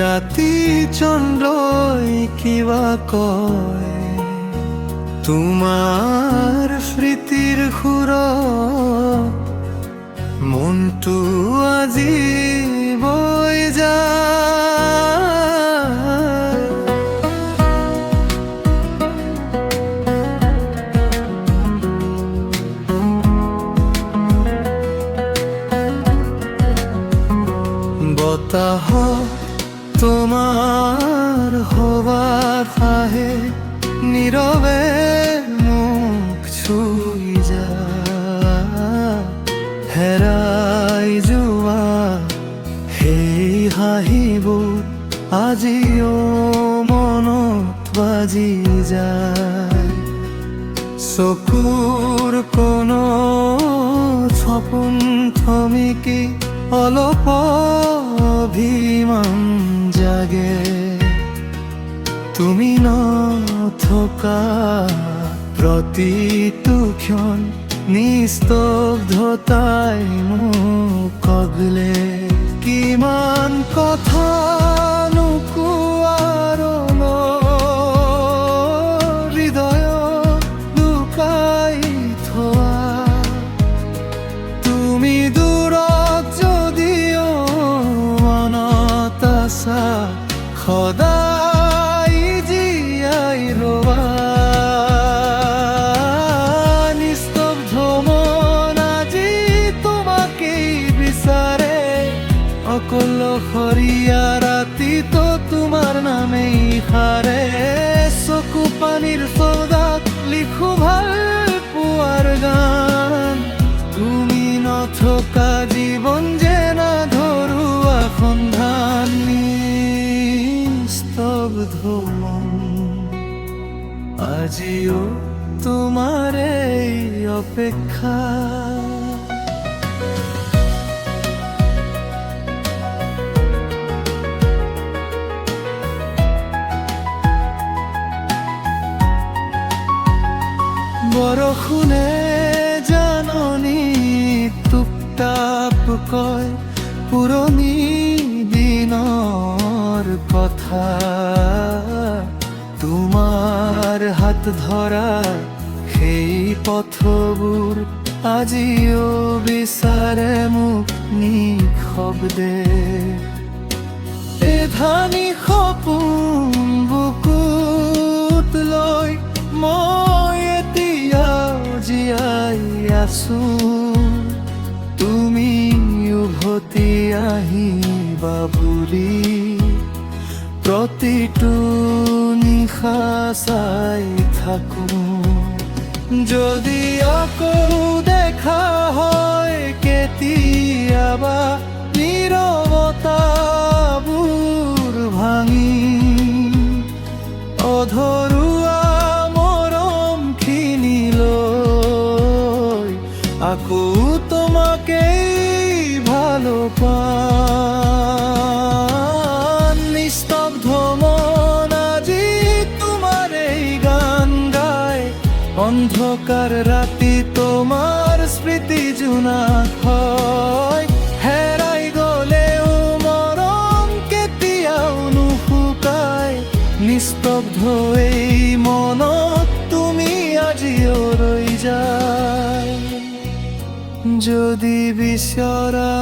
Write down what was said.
ৰাতি চন্দ্ৰই কিবা কয়, তোমাৰ স্মৃতিৰ সুৰত মনটো আজি বৈ যায়। বতাহত তোমাৰ হবাৰ আহে, নীৰৱে মোক চুই যায়। হেৰাই যোৱা সেই হাঁহিবোৰ আজিও মনত বাজি যায়। চকুৰ কোণত সপোন থমিকি অলপ অভিমান জাগে, তুমি নথকা প্ৰতিটো ক্ষণ নিস্তব্ধতাই মোক কগলে। কিমান কথা নোকোৱাৰ হৃদয়ত লুকাই থোৱা, তুমি দূৰত যদিও মনত আছা, সদায় জীয়াই ৰবা। নিস্তব্ধ মন আজি তোমাকেই বিচাৰে, অকলশৰীয়া ৰাতিতো তোমাৰ নামেই সাৰে। চকু পানীৰ চৌদাত লিখো ভাল পোৱাৰ গান, তুমি নথকা জীৱন যেন ধৰুৱা সন্ধান। নিস্তব্ধ মন আজিও তোমাৰে অপেক্ষা। বৰষুণে জাননী টুপটাপ কয় পুৰণি দিনৰ কথা, তোমাৰ হাত ধৰা সেই পথবোৰ আজিও বিচাৰে মোক নিঃশব্দে। এধানি সপোন বুকুত লৈ মই এতিয়াও জীয়াই আছো, তুমি উভতি আহিবা বুলি প্ৰতিটো নিশা চাই থাকো। যদি আকৌ দেখা হয় কেতিয়াবা নীৰৱতাবোৰ ভাঙি, অধৰুৱা মৰমখিনি লৈ আকৌ তোমাকেই ভালো পাম। নিস্তব্ধ মন আজি তোমাৰ এই গান গায়, অন্ধকাৰ ৰাতি তোমাৰ স্মৃতি জোনাক হয়। হেৰাই গলেও মৰম কেতিয়াও নুশুকায়, নিস্তব্ধ এই মনত তুমি আজিও ৰৈ যায়। যদি বিচৰা